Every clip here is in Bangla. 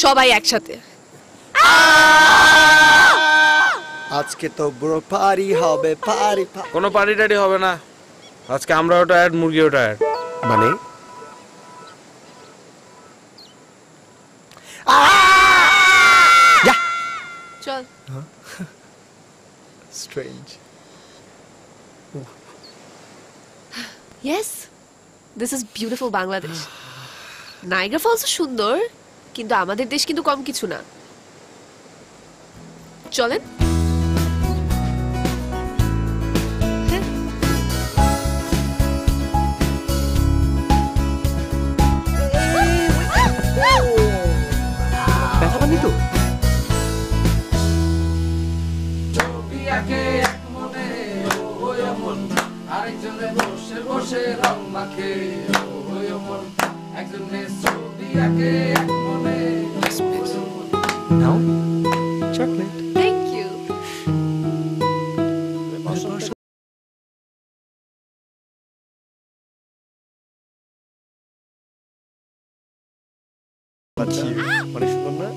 সবাই একসাথে। আজকে তো বড় পার্টি হবে, পার্টি। কোনো পার্টি টার্টি হবে না, আজকে আমরাও টায়ার্ড, মুরগিও টায়ার্ড। মানে চল। Strange. Yes, this is beautiful Bangladesh. Niagara Falls সুন্দর, কিন্তু আমাদের দেশ কিন্তু কম কিছু না। চলেন। ব্যথা পানি তো নাও চকলেট। Thank you. অনেক সুন্দর না?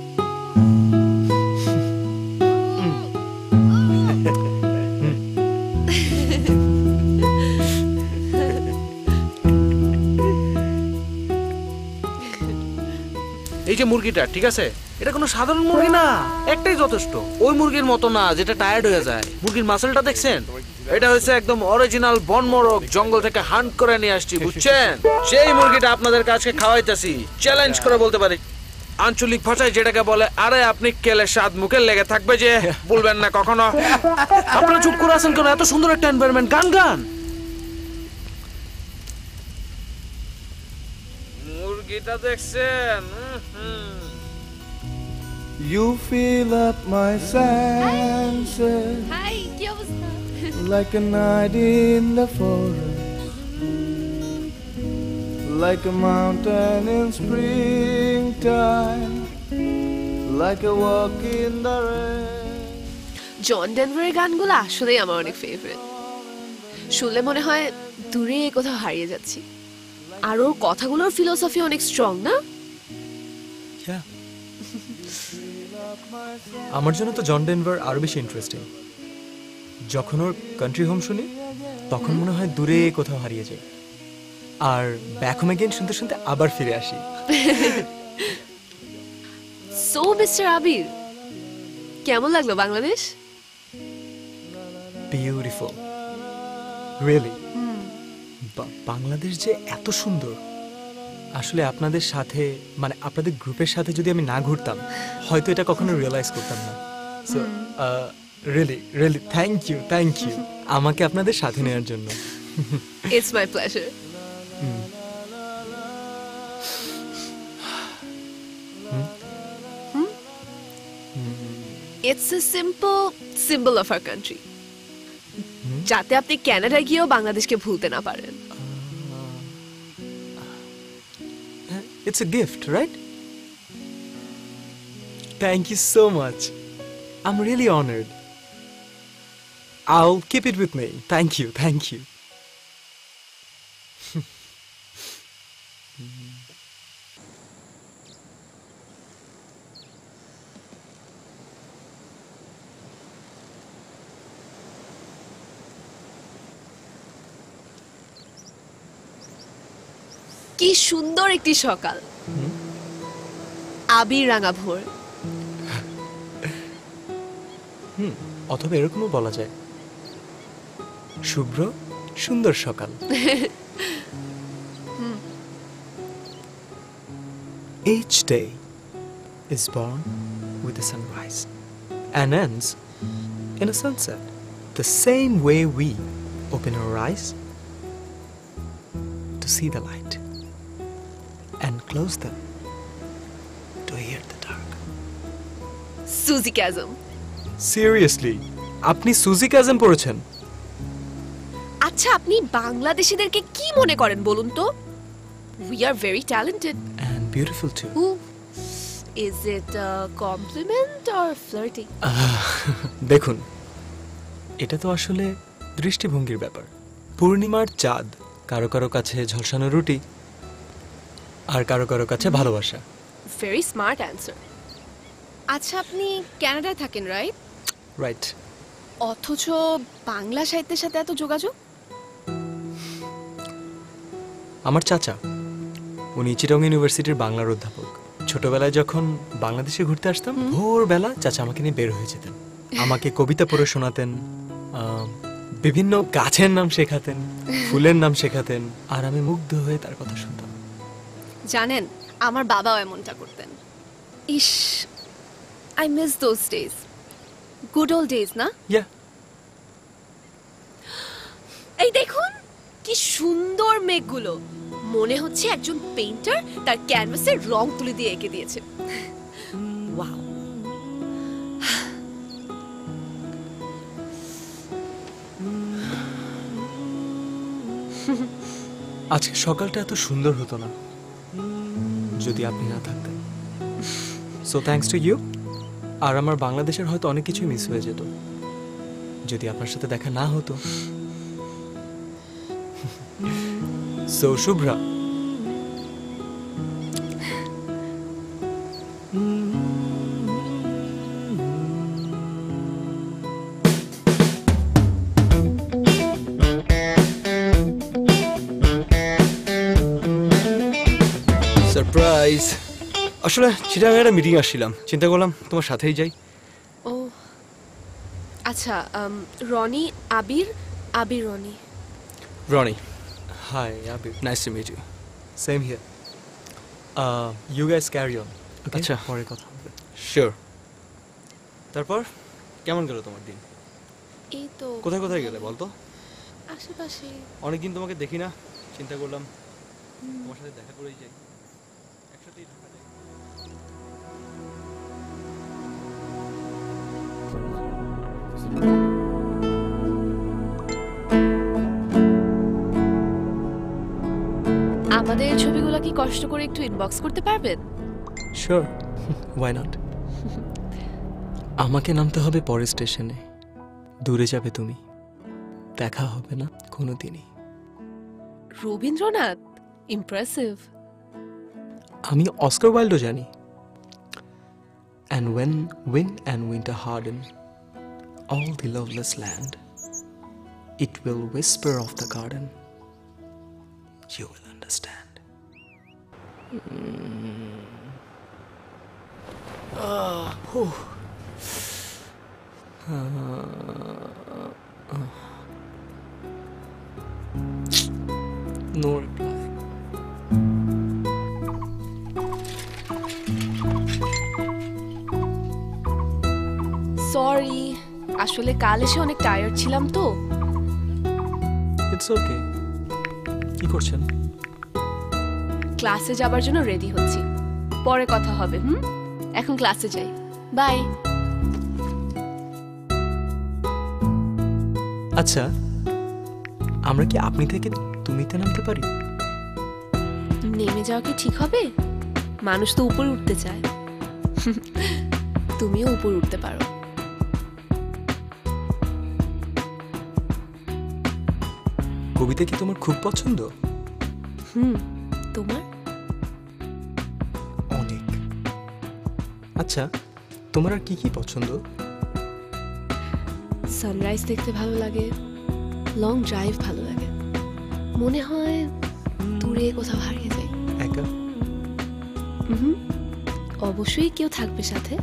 এই যে মুরগিটা, ঠিক আছে, এটা কোনো সাধারণ মুরগি না, একটাই যথেষ্ট। ওই মুরগির মতো না যেটা টায়ার্ড হয়ে যায়। মুরগির মাসলটা দেখছেন? এটা হচ্ছে একদম অরিজিনাল বনমরক, জঙ্গল থেকে হান্ট করে নিয়ে আসছি, বুঝছেন? সেই মুরগিটা আপনাদের কাছে খাওয়াইতেছি, চ্যালেঞ্জ করে বলতে পারি। আঞ্চলিক ভাষায় যেটাকে বলে, আরে আপনি কেলে স্বাদ মুখে লেগে থাকবে যে, বলবেন না কখনো। আপনারা চুপ করে আছেন কেন? এত সুন্দর একটা এনভায়রনমেন্ট, গান গান। মুরগিটা দেখছেন? You fill up my senses hi, কি অবস্থা? like a night in the forest, like a mountain in springtime, like a walk in the rain. জন ডেনভারের গানগুলো আসলেই আমার অনেক ফেভারিট। শুনলে মনে হয় দূরে কোথাও হারিয়ে যাচ্ছি। আর ওর কথাগুলোর ফিলোসফি অনেক স্ট্রং না? আমার জন্য তো জন ডেনভার আরো বেশি ইন্টারেস্টিং। যখন ওর কান্ট্রি হোম শুনি তখন মনে হয় দূরে কোথাও হারিয়ে যায়, আর ব্যাক হোম এগেইন শুনতে শুনতে আবার ফিরে আসি। সো মিস্টার আবির, কেমন লাগলো বাংলাদেশ? Beautiful, really. বাংলাদেশ যে এত সুন্দর, আসলে আপনাদের সাথে, মানে আপনাদের গ্রুপের সাথে যদি আমি না ঘুরতাম হয়তো এটা কখনো রিয়েলাইজ করতাম না। So really really thank you আমাকে আপনাদের সাথে নেওয়ার জন্য। It's my pleasure. It's a simple symbol of our country, যাতে আপনি কানাডায় গিয়েও বাংলাদেশকে ভুলতে না পারেন। It's a gift, right? Thank you so much. I'm really honored. I'll keep it with me. Thank you. কি সুন্দর একটি সকাল, আবির রাঙা ভোর। অথবা এরকমও বলা যায়, শুভ্র সুন্দর সকাল। Each day is born with a sunrise and ends in a sunset. The same way we open our eyes to see the light and close them to hear the dark. সুজি ক্যাজম। Seriously, আপনি সুজি ক্যাজম পড়েছেন? আচ্ছা, আপনি বাংলাদেশীদেরকে কি মনে করেন বলুন তো? We are very talented and beautiful too. Is it a compliment or flirting? দেখুন, এটা তো আসলে দৃষ্টিভঙ্গির ব্যাপার। পূর্ণিমার চাঁদ কারো কারো কাছে ঝলসানো রুটি, আর কারো কারো কাছে ভালোবাসা। Very smart answer. আচ্ছা, আপনি কানাডায় থাকেন রাইট? রাইট। অথচ বাংলা সাহিত্যের সাথে এত যোগাযোগ? আমার চাচা, উনি চিটং ইউনিভার্সিটির বাংলার অধ্যাপক। ছোটবেলায় যখন বাংলাদেশে ঘুরতে আসতাম, ভোরবেলা চাচা আমাকে নিয়ে বের হয়ে যেতেন, আমাকে কবিতা পড়ে শোনাতেন, বিভিন্ন গাছের নাম শেখাতেন, ফুলের নাম শেখাতেন, আর আমি মুগ্ধ হয়ে তার কথা শুনতাম। জানেন, আমার বাবাও এমনটা করতেন। ইস, I miss those days, good old days না? ইয়া। এই দেখুন কি সুন্দর মেঘগুলো, মনে হচ্ছে একজন পেইন্টার তার ক্যানভাসে রং তুলি দিয়ে এঁকে দিয়েছে। ওয়াও। আজকে সকালটা এত সুন্দর হতো না যদি আপনি না থাকতেন। So thanks to you. আর আমার বাংলাদেশের হয়তো অনেক কিছুই মিস হয়ে যেত যদি আপনার সাথে দেখা না হতো। So Shubhra, surprise. আসলে চিটাগাং একটা মিটিং আসছিলাম, চিন্তা করলাম তোমার সাথেই যাই। ও আচ্ছা, Roni, Abir, Abir Roni. Roni, hi Abir, nice to meet you. Same here. You guys carry on. আচ্ছা, পরে কথা হবে। শিওর। তারপর কেমন গেল তোমার দিন? এই তো কোথায় কোথায় গেলে বলতো? আশেপাশে। অনেকদিন তোমাকে দেখি না, চিন্তা করলাম তোমার সাথে দেখা করেই যাই, একসাথেই থাকা যায়। আমাদের ছবিগুলো কি কষ্ট করে একটু ইনবক্স করতে পারবেন? Sure, why not. আমাকে নামতে হবে পরের স্টেশনে, দূরে যাবে তুমি, দেখা হবে না কোনোদিনই। রবীন্দ্রনাথ, ইমপ্রেসিভ। আমি অস্কার ওয়াইল্ডও জানি। And when wind and winter harden all the loveless land, it will whisper of the garden, you will understand. No reply. Sorry, আসলে কাল এসে অনেক টায়ার্ড ছিলাম তো। It's okay. কি করছেন? ক্লাসে যাবার জন্য রেডি হচ্ছি, পরে কথা হবে। এখন ক্লাসে যাই, বাই। আচ্ছা, আমরা কি আপনি থেকে তুমিতে নামতে পারি? নেমে যাওয়া কি ঠিক হবে? মানুষ তো উপরে উঠতে চায়। তুমিও উপরে উঠতে পারো। কবিতা কি তোমার খুব পছন্দ? তোমার? অনেক। আচ্ছা, তোমার আর কি কি পছন্দ? সানরাইজ দেখতে ভালো লাগে, লং ড্রাইভ ভালো লাগে, মনে হয় দূরে কোথাও হারিয়ে যাই। একা? অবশ্যই কেউ থাকবে সাথে।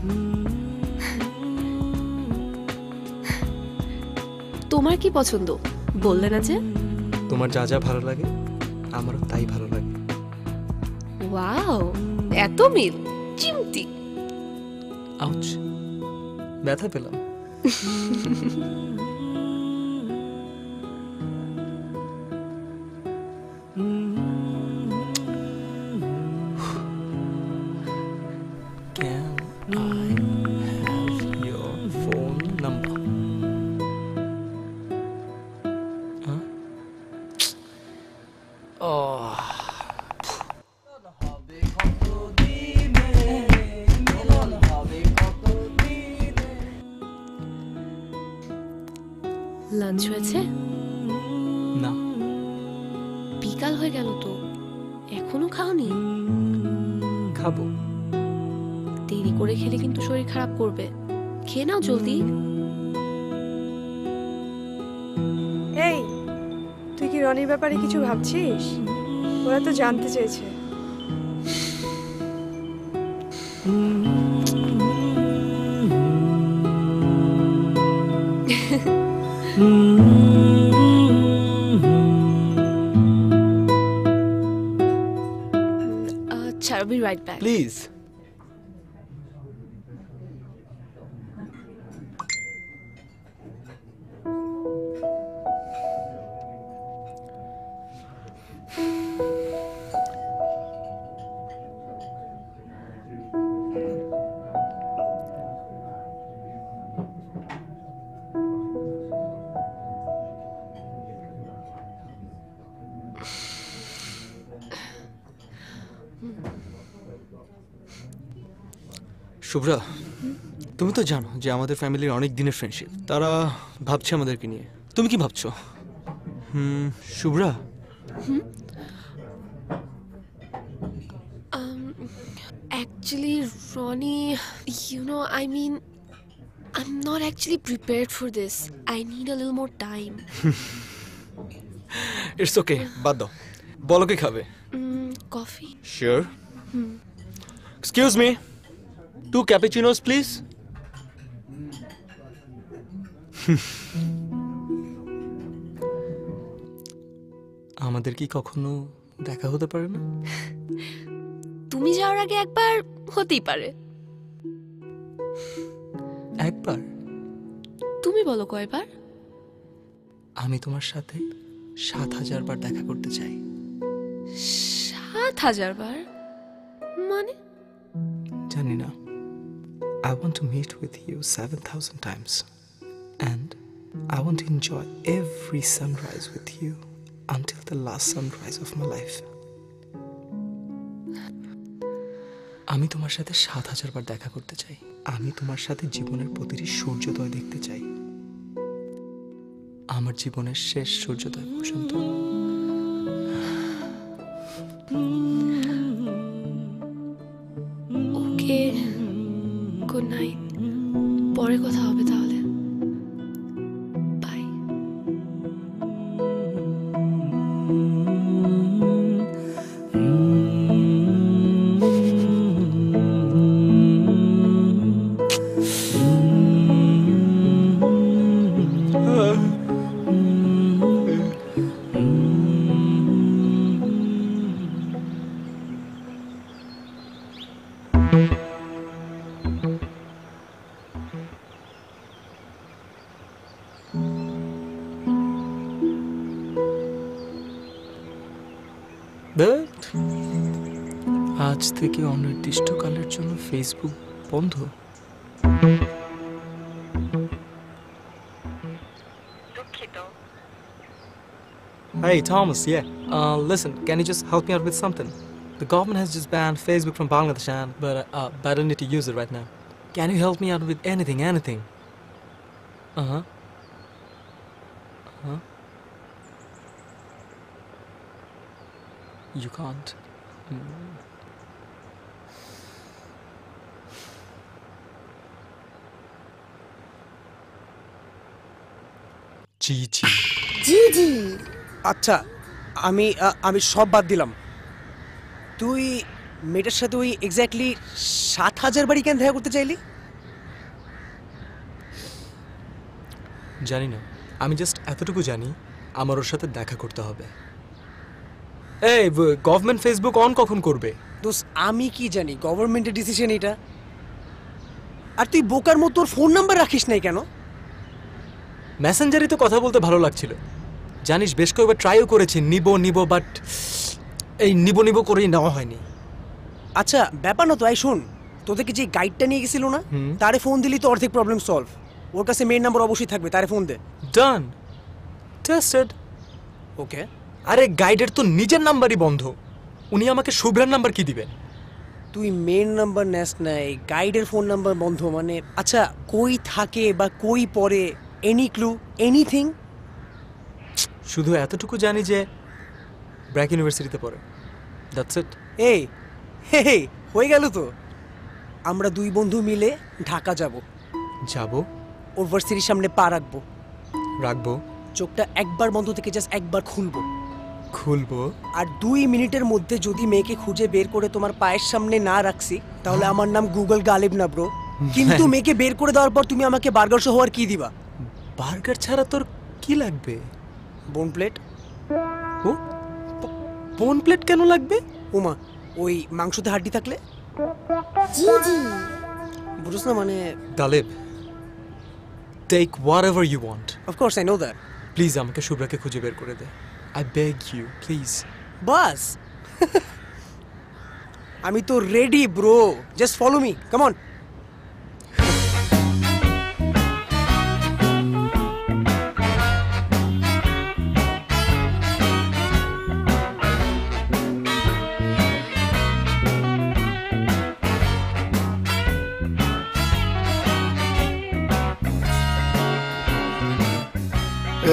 তোমার কি পছন্দ বললে না যে? তোমার যা যা ভালো লাগে আমারও তাই ভালো লাগে। ওয়াও, এত মিল, চিমটি। আউচ, ব্যথা পেলাম। Can I have your phone number? Huh? Oh. Lunch হয়েছে? না, বিকাল হয়ে গেল তো, এখনো খাওনি? খাবো, দেরি করে খেলে কিন্তু শরীর খারাপ করবে। খেয়ে নাও জলদি। এই, তুই কি রনির ব্যাপারে কিছু ভাবছিস? ওরা তো জানতে চেয়েছে। আচ্ছা, I'll be right back. Please. Shubhra, তুমি তো জানো যে আমাদের ফ্যামিলির অনেক দিনের ফ্রেন্ডশিপ। তারা ভাবছে আমাদেরকে নিয়ে। তুমি কি ভাবছো? Shubhra, Actually, Ronnie, I mean, I'm not actually prepared for this. I need a little more time. It's okay, বাদ দাও। বলো কি খাবে? Coffee? Sure. Excuse me, 2 cappuccinos please. আমাদের কি কখনো দেখা হতে পারে না? তুমি যাওয়ার আগে একবার হতেই পারে। একবার? তুমি বলো কয়বার? আমি তোমার সাথে 7,000 বার দেখা করতে চাই। 7,000 বার? মানে? জানি না। I want to meet with you 7,000 times. And I want to enjoy every sunrise with you until the last sunrise of my life. আমি তোমার সাথে 7,000 বার দেখা করতে চাই। আমি তোমার সাথে জীবনের প্রতিটি সূর্যোদয় দেখতে চাই, আমার জীবনের শেষ সূর্যোদয় পর্যন্ত। ওকে, গুড নাইট। পরে কথা হবে তাহলে। বাই। But আজ থেকে অনির্দিষ্টকালের জন্য ফেসবুক বন্ধ। Hey Thomas, yeah. Listen, can you just help me out with something? The government has just banned Facebook from Bangladesh, but I don't need to use it right now. Can you help me out with anything? You can't. জি। আচ্ছা, আমি সব বাদ দিলাম। তুই মেয়েটার সাথে ওই এক্স্যাক্টলি 7,000 বারই কেন দেখা করতে চাইলি? জানি না, আমি জাস্ট এতটুকু জানি আমার ওর সাথে দেখা করতে হবে। এই গভর্নমেন্ট ফেসবুক অন কখন করবে? দোস্ত, আমি কি জানি গভর্নমেন্টের ডিসিশন এটা। আর তুই বোকার মতো তোর ফোন নাম্বার রাখিস নাই কেন? মেসেঞ্জারে তো কথা বলতে ভালো লাগছিল, জানিস বেশ কয়েকবার ট্রাইও করেছি নিব বাট এই নিব করেই নেওয়া হয়নি। আচ্ছা, ব্যাপার না তো। এই শোন, তোদেরকে যে গাইডটা নিয়ে গেছিল না, তারে ফোন দিলি তো অর্ধেক প্রবলেম সলভ। ওর কাছে মেইন নাম্বার অবশ্যই থাকবে, তারে ফোন দে। ডান, টেস্টেড। ওকে। আরে গাইডের তো নিজের নাম্বারই বন্ধ, উনি আমাকে শুভ্রার নাম্বার কি দিবেন? তুই মেইন নাম্বার নেস নাই, গাইডের ফোন নাম্বার বন্ধ মানে? আচ্ছা, কই থাকে বা কই পড়ে, এনি ক্লু, এনিথিং? শুধু এতটুকু জানি যে ব্র্যাক ইউনিভার্সিটিতে পড়ে, দ্যাটস ইট। এই হে, হয়ে গেল তো। আমরা দুই বন্ধু মিলে ঢাকা যাব। যাব, ওর ভার্সিটির সামনে পা রাখবো, রাখবো, চোখটা একবার বন্ধ থেকে জাস্ট একবার খুলবো, খুলবো। আর 2 মিনিটের মধ্যে যদি মেয়েকে খুঁজে বের করে তোমার পায়ের সামনে না রাখছি তাহলে আমার নাম গুগল গালিব না ব্রো। কিন্তু মেয়েকে বের করে দেওয়ার পর তুমি আমাকে বার্গার সহ আর কি দিবা? বার্গার ছাড়া তোর কি লাগবে? বোন প্লেট। ও, বোন প্লেট কেন লাগবে? উমা, ওই মাংসতে হাড্ডি থাকলে বুঝছ না, মানে Taleb, take whatever you want. Of course I know that. Please আমাকে শুভ্রাকে খুঁজে বের করে দে, আই বেগ ইউ প্লিজ। বাস আমি তো ready bro, just follow me, come on.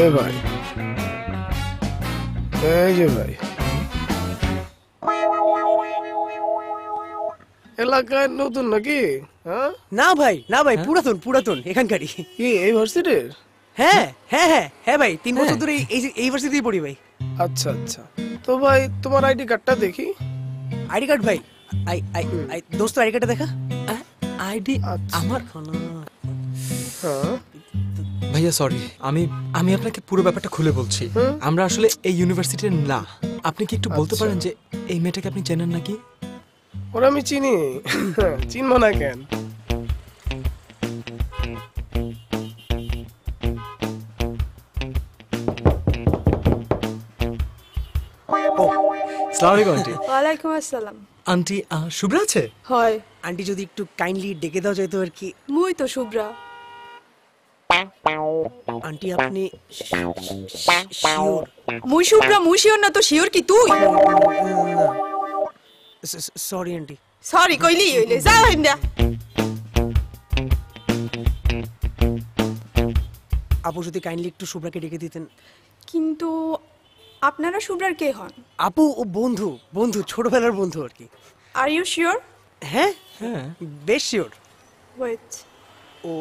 এ ভাই, এই যে ভাই, এলাকায় নতুন নাকি? হ্যাঁ না ভাই, না ভাই, পুরাতন পুরাতন এখানকারই। কি এই ভার্সিটির? হ্যাঁ হ্যাঁ হ্যাঁ হ্যাঁ ভাই, 3 বছর ধরে এই ভার্সিটিতেই পড়ি ভাই। আচ্ছা আচ্ছা, তো ভাই তোমার আইডি কার্ডটা দেখি। আইডি কার্ড ভাই, আই আই আই দোস্ত আইডি কার্ডটা দেখা। আইডি আচ্ছা। আমার? হ্যাঁ ভাইয়া সরি, আমি আপনাকে পুরো ব্যাপারটা খুলে বলছি। আমরা আসলে এই ইউনিভার্সিটির না। আপনি কি একটু বলতে আচ্ছা। পারেন যে এই মেয়েটাকে আপনি চেনেন নাকি? ওরা আমি চিনি, চিনবো না কেন? আসসালামু আলাইকুম আন্টি। ওয়ালাইকুম আসসালাম। আন্টি, শুভ্রা আছে? হয়, আন্টি যদি একটু কাইন্ডলি ডেকে দাও যেত আর কি। মুই তো শুভ্রা। আন্টি আপনি শিওর? মুই শুভ্রা, মুই শিওর না তো শিওর কি তুই? Sorry aunty. সরি কইলি হইলে যা হইন্দা। আপু যদি কাইন্ডলি একটু শুভ্রাকে ডেকে দিতেন। কিন্তু আপনারা শুভ্রার কে হন? আপু ও বন্ধু, বন্ধু ছোটবেলার বন্ধু আর কি। Are you sure? হ্যাঁ হ্যাঁ। বেশ শিওর। ওয়েট, ও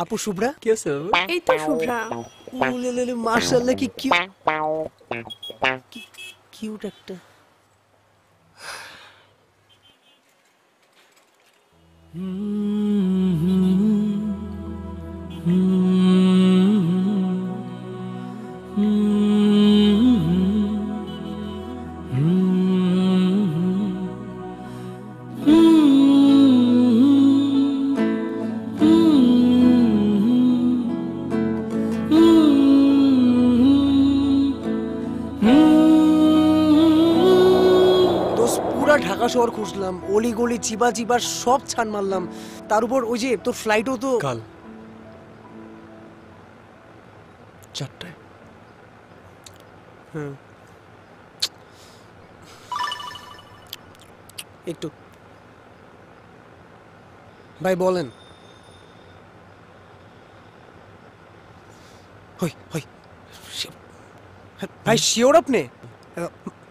আপু শুভ্রা? কি আছে? এই তো শুভ্রা। মার্শাল্লাহ কি কিউট একটা। পুরা ঢাকা শহর খুঁজলাম, অলি গলি চিবা চিবা সব ছান মারলাম। তার উপর ওই যে তোর ফ্লাইটও তো কাল 4টায়। হ্যাঁ একটু ভাই বলেন। ভাই শিওর আপনি?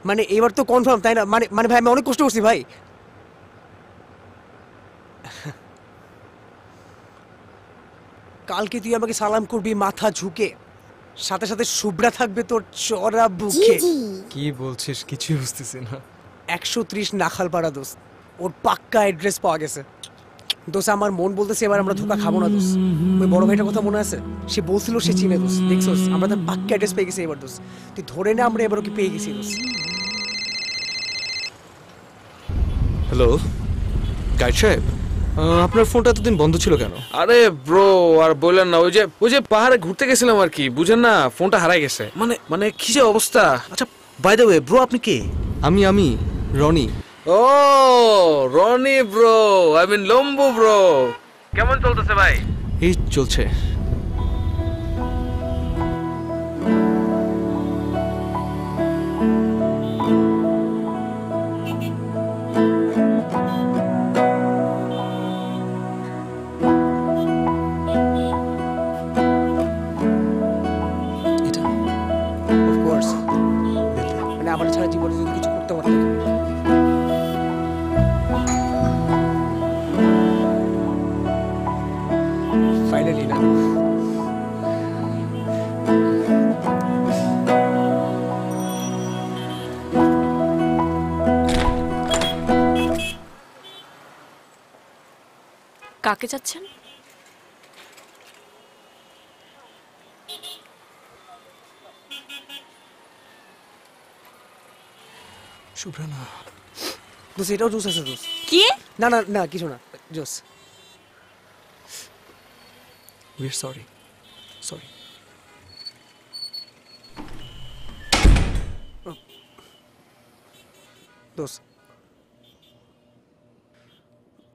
মানে এবার তো কনফার্ম তাই না? মানে মানে ভাই আমি অনেক কষ্ট করছি ভাই। কালকে তুই আমাকে সালাম করবি মাথা ঝুঁকে, সাথে সাথে শুভ্রা থাকবে তোর চড়া বুকে। কি বলছিস? কিছুই বুঝতেছি না। 130 নাখালপাড়া দোস্ত, ওর পাক্কা অ্যাড্রেস পাওয়া গেছে। দোস্ত আমার মন বলতেছে এবার আমরা ধোকা খাবো না দোস্ত। ওই বড় ভাইটার কথা মনে আছে? সে বলছিল সে চিনে দোস্ত, দেখছোস আমরা তার পাক্কা অ্যাড্রেস পেয়ে গেছি এবার দোস্ত। তুই ধরে না আমরা এবার ওকে পেয়ে গেছি দোস্ত। হ্যালো গাইড সাহেব, আপনার ফোনটা এতদিন বন্ধ ছিল কেন? আরে ব্রো আর বললেন না, ওই যে পাহাড়ে ঘুরতে গেছিলাম আর কি, বুঝেন না, ফোনটা হারাই গেছে। মানে কি যে অবস্থা। আচ্ছা বাই দ্য ওয়ে ব্রো, আপনি কে? আমি রনি। ও রনি ব্রো, আই মিন লম্বু ব্রো। কেমন চলতেছে ভাই? এই চলছে। আমার ছাড়া জীবনে যদি কিছু করতে পারতাম। ফাইনালি না, কাকে চাচ্ছেন? শুভ্রা না, দোষ এটাও জোস আছে দোষ। কি? না না না কিছু না, জোস। We are sorry, sorry. দোষ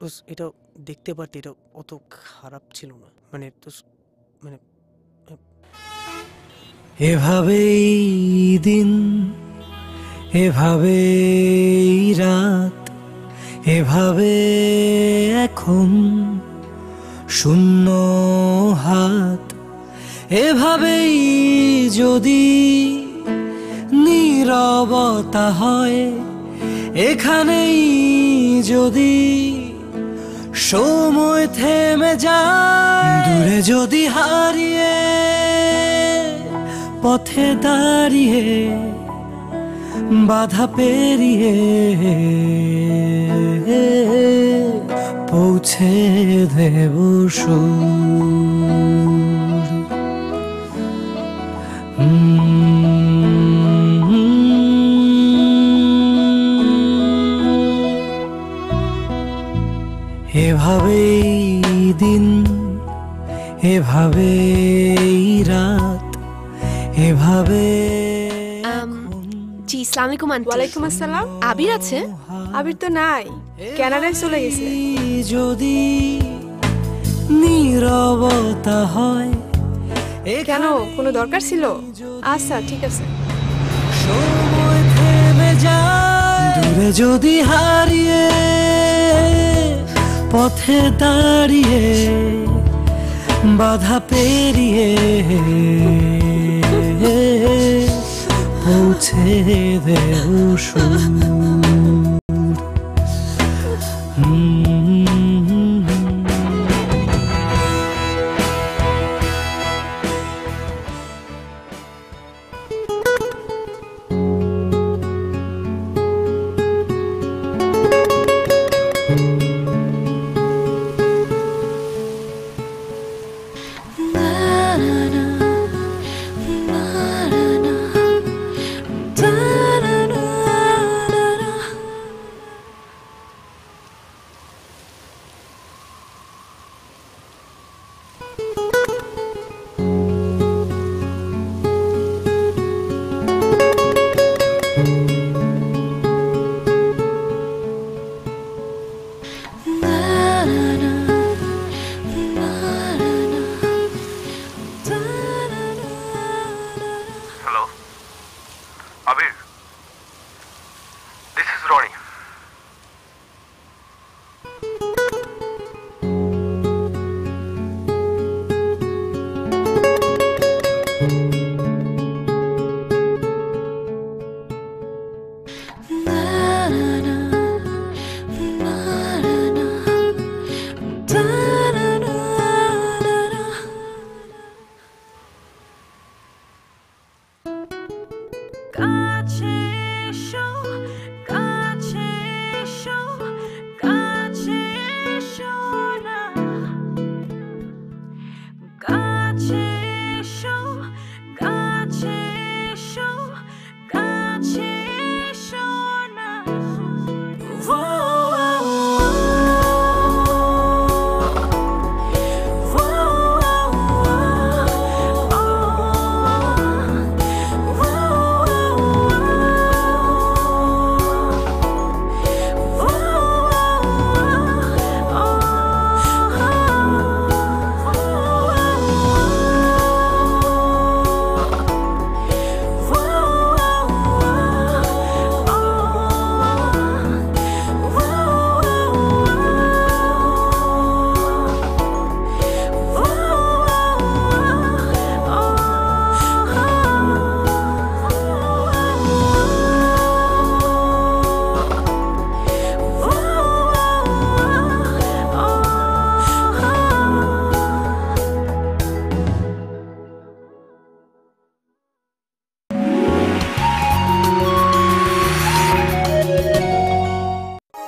দোষ এটা দেখতে পারতে, এটা অত খারাপ ছিল না, মানে দোষ মানে এভাবেই দিন, এভাবেই রাত, এভাবে এখন শূন্য হাত, এভাবেই যদি নীরবতা হয়, এখানেই যদি সময় থেমে যায়, দূরে যদি হারিয়ে পথে দাঁড়িয়ে বাধা পেরিয়ে পৌঁছে দেব সুর। এভাবেই দিন, এভাবেই রাত, এভাবে জি আসসালামু আলাইকুম আন্টি। ওয়ালাইকুম আসসালাম। আবির আছে? আবির তো নাই, কানাডায় চলে গেছে। যদি নীরবতা হয়, কেন, কোনো দরকার ছিল? আচ্ছা ঠিক আছে। সময় থেমে যায়, দূরে যদি হারিয়ে পথে দাঁড়িয়ে বাধা পেরিয়ে পৌঁছে দেব সুর।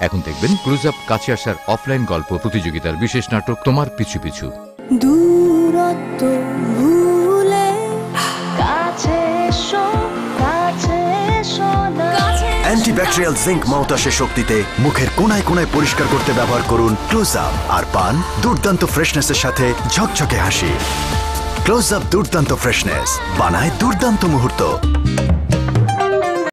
এখন দেখবেন ক্লোজ আপ কাছে আসার অফলাইন গল্প প্রতিযোগিতার বিশেষ নাটক তোমার পিছু পিছু। দূরত্ব ভুলে কাছে এসো, কাছে এসো না। অ্যান্টিব্যাকটেরিয়াল জিঙ্ক মাউথওয়াশের শক্তিতে মুখের কোনায় কোনায় পরিষ্কার করতে ব্যবহার করুন ক্লোজ আপ, আর পান দুর্দান্ত ফ্রেশনেসের সাথে ঝকঝকে হাসি। ক্লোজ আপ দুর্দান্ত ফ্রেশনেস বানায় দুর্দান্ত মুহূর্ত।